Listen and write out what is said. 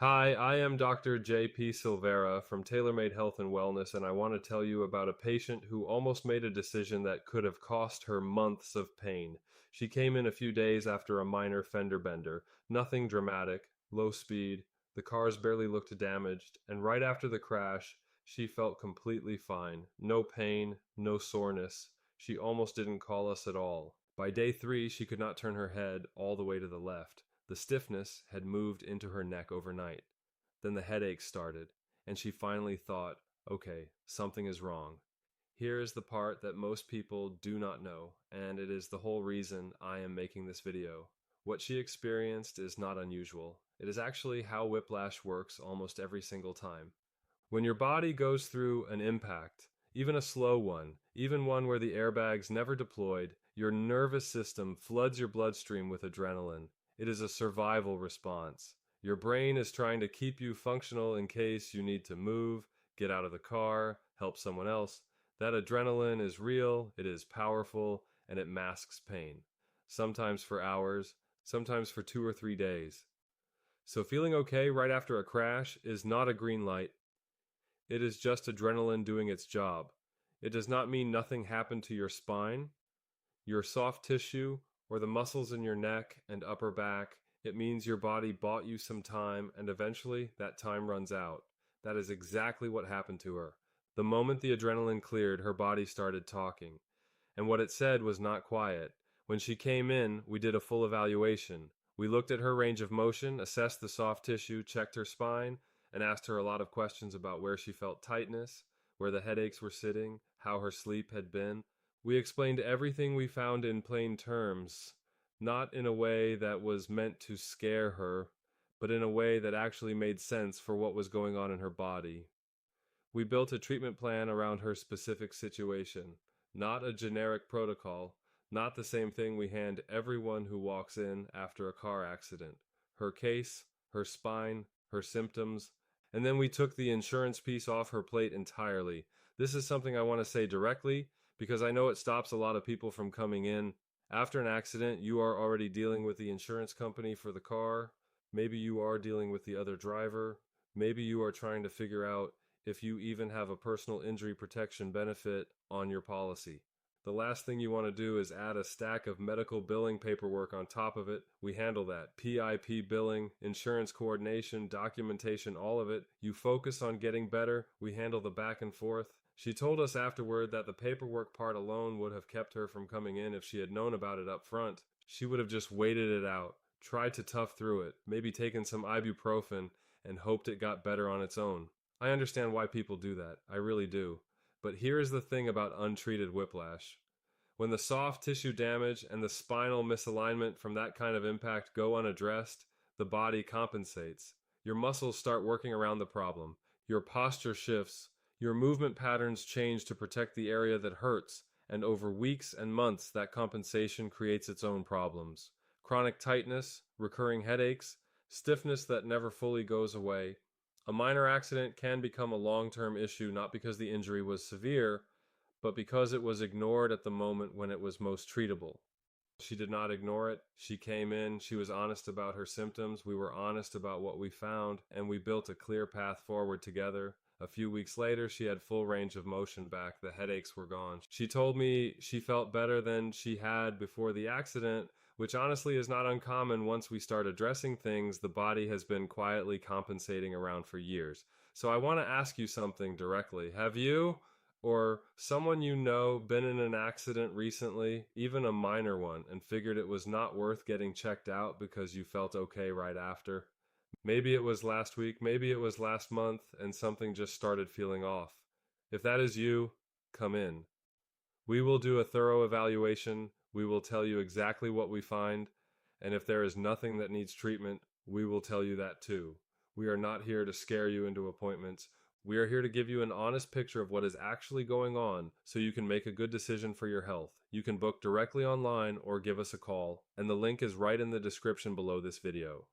Hi, I am Dr. J.P. Silvera from TaylorMade Health and Wellness, and I want to tell you about a patient who almost made a decision that could have cost her months of pain. She came in a few days after a minor fender bender. Nothing dramatic, low speed, the cars barely looked damaged, and right after the crash, she felt completely fine. No pain, no soreness. She almost didn't call us at all. By day 3, she could not turn her head all the way to the left. The stiffness had moved into her neck overnight. Then the headache started, and she finally thought, okay, something is wrong. Here is the part that most people do not know, and it is the whole reason I am making this video. What she experienced is not unusual. It is actually how whiplash works almost every single time. When your body goes through an impact, even a slow one, even one where the airbags never deployed, your nervous system floods your bloodstream with adrenaline. It is a survival response. Your brain is trying to keep you functional in case you need to move, get out of the car, help someone else. That adrenaline is real, it is powerful, and it masks pain. Sometimes for hours, sometimes for 2 or 3 days. So feeling okay right after a crash is not a green light. It is just adrenaline doing its job. It does not mean nothing happened to your spine, your soft tissue, or the muscles in your neck and upper back. It means your body bought you some time, and eventually that time runs out. That is exactly what happened to her. The moment the adrenaline cleared, her body started talking. And what it said was not quiet. When she came in, we did a full evaluation. We looked at her range of motion, assessed the soft tissue, checked her spine, and asked her a lot of questions about where she felt tightness, where the headaches were sitting, how her sleep had been. We explained everything we found in plain terms, not in a way that was meant to scare her, but in a way that actually made sense for what was going on in her body. We built a treatment plan around her specific situation, not a generic protocol, not the same thing we hand everyone who walks in after a car accident. Her case, her spine, her symptoms, and then we took the insurance piece off her plate entirely. This is something I want to say directly because I know it stops a lot of people from coming in. After an accident, you are already dealing with the insurance company for the car. Maybe you are dealing with the other driver. Maybe you are trying to figure out if you even have a personal injury protection benefit on your policy. The last thing you want to do is add a stack of medical billing paperwork on top of it. We handle that. PIP billing, insurance coordination, documentation, all of it. You focus on getting better. We handle the back and forth. She told us afterward that the paperwork part alone would have kept her from coming in if she had known about it up front. She would have just waited it out, tried to tough through it, maybe taken some ibuprofen and hoped it got better on its own. I understand why people do that. I really do. But here is the thing about untreated whiplash. When the soft tissue damage and the spinal misalignment from that kind of impact go unaddressed, the body compensates. Your muscles start working around the problem. Your posture shifts. Your movement patterns change to protect the area that hurts. And over weeks and months, that compensation creates its own problems. Chronic tightness, recurring headaches, stiffness that never fully goes away. A minor accident can become a long-term issue not because the injury was severe, but because it was ignored at the moment when it was most treatable. She did not ignore it. She came in, she was honest about her symptoms, we were honest about what we found, and we built a clear path forward together. A few weeks later, she had full range of motion back. The headaches were gone. She told me she felt better than she had before the accident, which honestly is not uncommon. Once we start addressing things, the body has been quietly compensating around for years. So I want to ask you something directly. Have you or someone you know been in an accident recently, even a minor one, and figured it was not worth getting checked out because you felt okay right after? Maybe it was last week, maybe it was last month, and something just started feeling off. If that is you, come in. We will do a thorough evaluation. We will tell you exactly what we find, and if there is nothing that needs treatment, we will tell you that too. We are not here to scare you into appointments. We are here to give you an honest picture of what is actually going on so you can make a good decision for your health. You can book directly online or give us a call, and the link is right in the description below this video.